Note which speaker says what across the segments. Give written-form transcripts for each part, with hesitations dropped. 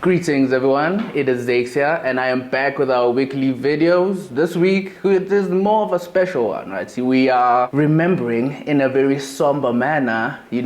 Speaker 1: Greetings everyone, it is Zakhele and I am back with our weekly videos. This week it is more of a special one, right? See, we are remembering in a very somber manner, the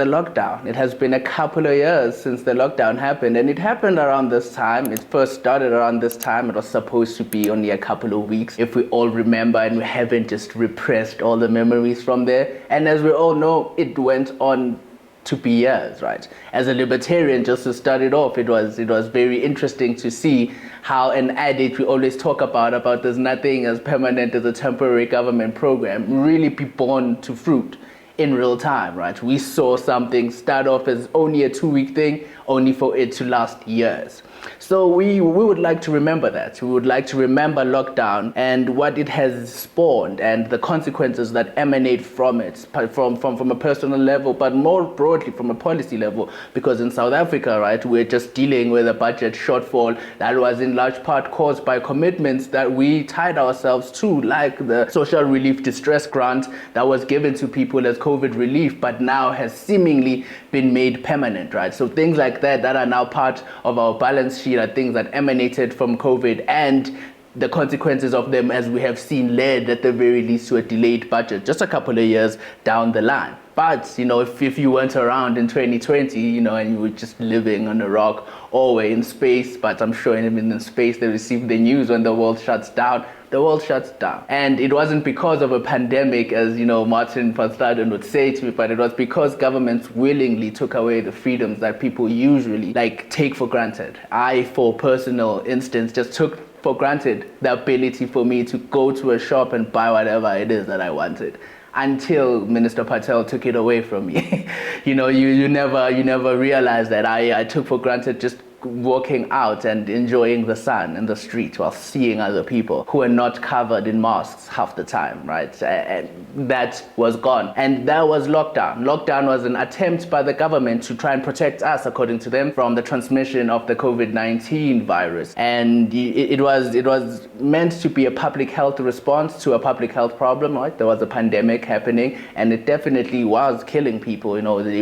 Speaker 1: lockdown. It has been a couple of years since the lockdown happened, and it happened around this time. It first started around this time. It was supposed to be only a couple of weeks, if we all remember, and we haven't just repressed all the memories from there. And as we all know, it went on to be years, right? As a libertarian, just to start it off, it was very interesting to see how an adage we always talk about there's nothing as permanent as a temporary government program really be born to fruit in real time, right? We saw something start off as only a 2-week thing, only for it to last years. So we would like to remember that. We would like to remember lockdown and what it has spawned and the consequences that emanate from it, from a personal level, but more broadly from a policy level. Because in South Africa, right, we're just dealing with a budget shortfall that was in large part caused by commitments that we tied ourselves to, like the social relief distress grant that was given to people as COVID relief, but now has seemingly been made permanent, right? So things like that are now part of our balance sheet are things that emanated from COVID, and the consequences of them, as we have seen, led at the very least to a delayed budget just a couple of years down the line. But, if you weren't around in 2020, and you were just living on a rock or were in space, but I'm sure even in space they received the news when the world shuts down. The world shuts down. And it wasn't because of a pandemic, as, Martin van Staden would say to me, but it was because governments willingly took away the freedoms that people usually, take for granted. I, for personal instance, just took for granted the ability for me to go to a shop and buy whatever it is that I wanted, until Minister Patel took it away from me. You never realize that I took for granted just walking out and enjoying the sun in the street while seeing other people who are not covered in masks half the time, right? And that was gone. And that was lockdown. Lockdown was an attempt by the government to try and protect us, according to them, from the transmission of the COVID-19 virus. And it was meant to be a public health response to a public health problem, right? There was a pandemic happening, and it definitely was killing people.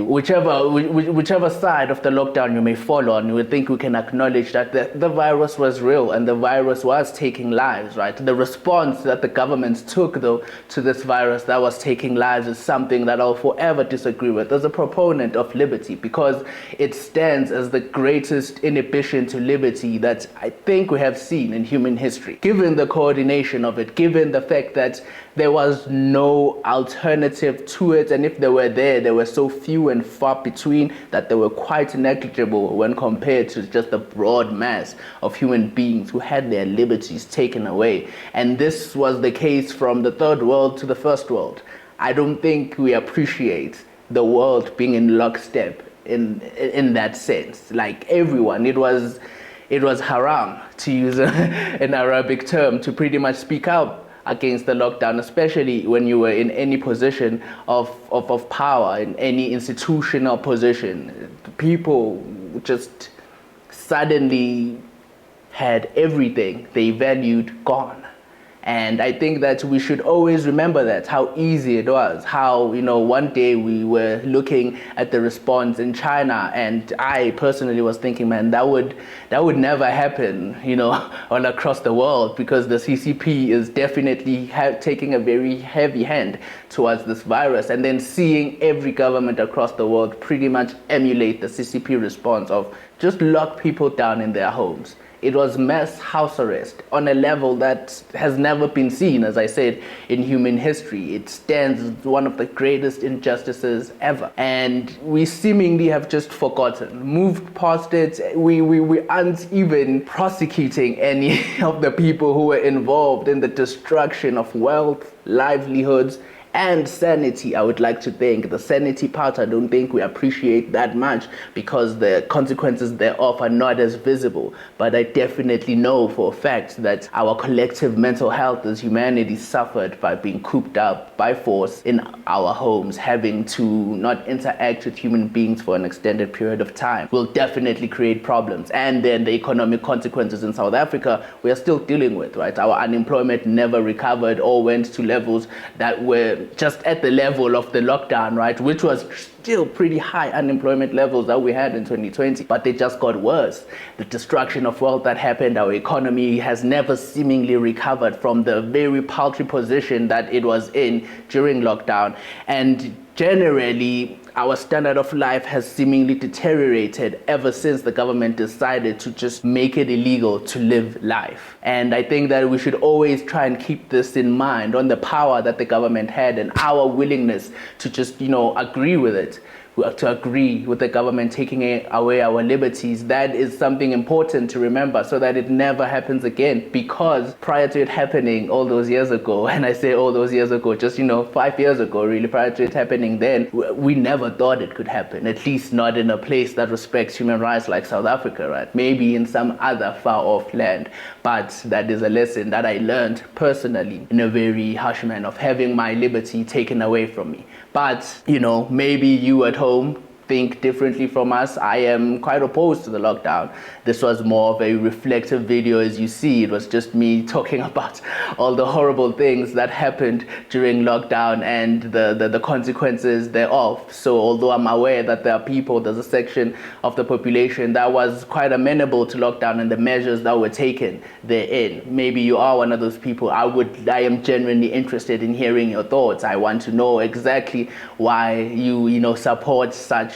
Speaker 1: Whichever side of the lockdown you may fall on, you would think we can acknowledge that the virus was real and the virus was taking lives, right? The response that the governments took, though, to this virus that was taking lives is something that I'll forever disagree with. As a proponent of liberty, because it stands as the greatest inhibition to liberty that I think we have seen in human history. Given the coordination of it, given the fact that there was no alternative to it, and if they were so few and far between that they were quite negligible when compared to just the broad mass of human beings who had their liberties taken away. And this was the case from the third world to the first world. I don't think we appreciate the world being in lockstep in that sense. Like everyone, it was haram, to use an Arabic term, to pretty much speak out against the lockdown, especially when you were in any position of power, in any institutional position. People just suddenly had everything they valued gone. And I think that we should always remember that, how easy it was, how, one day we were looking at the response in China, and I personally was thinking, man, that would never happen, all across the world, because the CCP is definitely taking a very heavy hand towards this virus. And then seeing every government across the world pretty much emulate the CCP response of just lock people down in their homes. It was mass house arrest on a level that has never been seen, as I said, in human history. It stands as one of the greatest injustices ever. And we seemingly have just forgotten, moved past it. We aren't even prosecuting any of the people who were involved in the destruction of wealth, livelihoods, and sanity. I would like to think the sanity part, I don't think we appreciate that much, because the consequences thereof are not as visible. But I definitely know for a fact that our collective mental health as humanity suffered by being cooped up by force in our homes, having to not interact with human beings for an extended period of time, will definitely create problems. And then the economic consequences in South Africa, we are still dealing with, right? Our unemployment never recovered or went to levels that were even just at the level of the lockdown, right, which was still pretty high unemployment levels that we had in 2020, but they just got worse. The destruction of wealth that happened, our economy has never seemingly recovered from the very paltry position that it was in during lockdown. And generally, our standard of life has seemingly deteriorated ever since the government decided to just make it illegal to live life. And I think that we should always try and keep this in mind, on the power that the government had and our willingness to just, agree with it. To agree with the government taking away our liberties. That is something important to remember so that it never happens again. Because prior to it happening all those years ago, and I say all those years ago, just 5 years ago really, prior to it happening then, we never thought it could happen, at least not in a place that respects human rights like South Africa, right? Maybe in some other far off land. But that is a lesson that I learned personally in a very harsh manner, of having my liberty taken away from me. But, maybe you at home think differently from us. I am quite opposed to the lockdown. This was more of a reflective video. As you see, it was just me talking about all the horrible things that happened during lockdown and the consequences thereof. So although I'm aware that there's a section of the population that was quite amenable to lockdown and the measures that were taken therein, maybe you are one of those people. I am genuinely interested in hearing your thoughts. I want to know exactly why you support such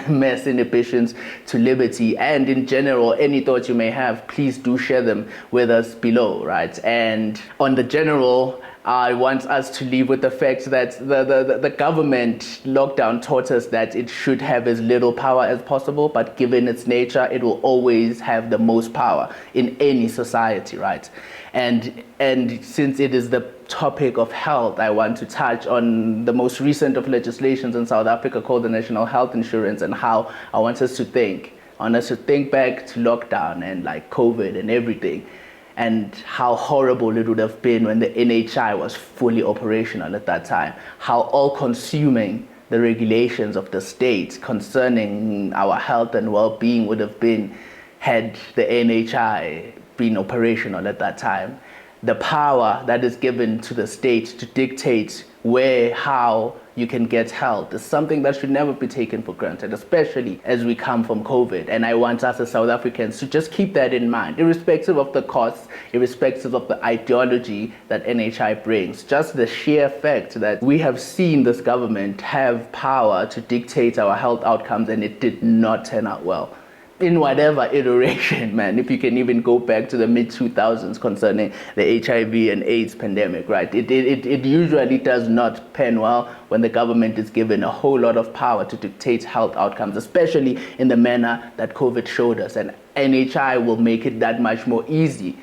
Speaker 1: mass inhibitions to liberty, and in general any thoughts you may have, please do share them with us below, right? And on the general, I want us to leave with the fact that the government lockdown taught us that it should have as little power as possible, but given its nature, it will always have the most power in any society, right? And since it is the topic of health, I want to touch on the most recent of legislations in South Africa called the National Health Insurance, and how I want us to think back to lockdown and like COVID and everything, and how horrible it would have been when the NHI was fully operational at that time, how all-consuming the regulations of the state concerning our health and well-being would have been had the NHI been operational at that time. The power that is given to the state to dictate where, how you can get health is something that should never be taken for granted, especially as we come from COVID. And I want us as South Africans to just keep that in mind, irrespective of the costs, irrespective of the ideology that NHI brings. Just the sheer fact that we have seen this government have power to dictate our health outcomes, and it did not turn out well. In whatever iteration, man, if you can even go back to the mid-2000s concerning the HIV and AIDS pandemic, right? It usually does not pan well when the government is given a whole lot of power to dictate health outcomes, especially in the manner that COVID showed us. And NHI will make it that much more easy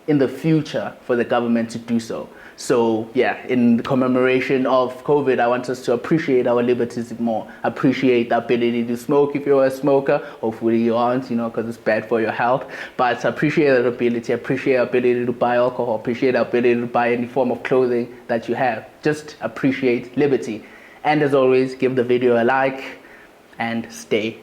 Speaker 1: in the future for the government to do so. So yeah, in commemoration of COVID, I want us to appreciate our liberties more, appreciate the ability to smoke if you're a smoker. Hopefully you aren't, because it's bad for your health. But appreciate that ability, appreciate the ability to buy alcohol, appreciate the ability to buy any form of clothing that you have. Just appreciate liberty. And as always, give the video a like and stay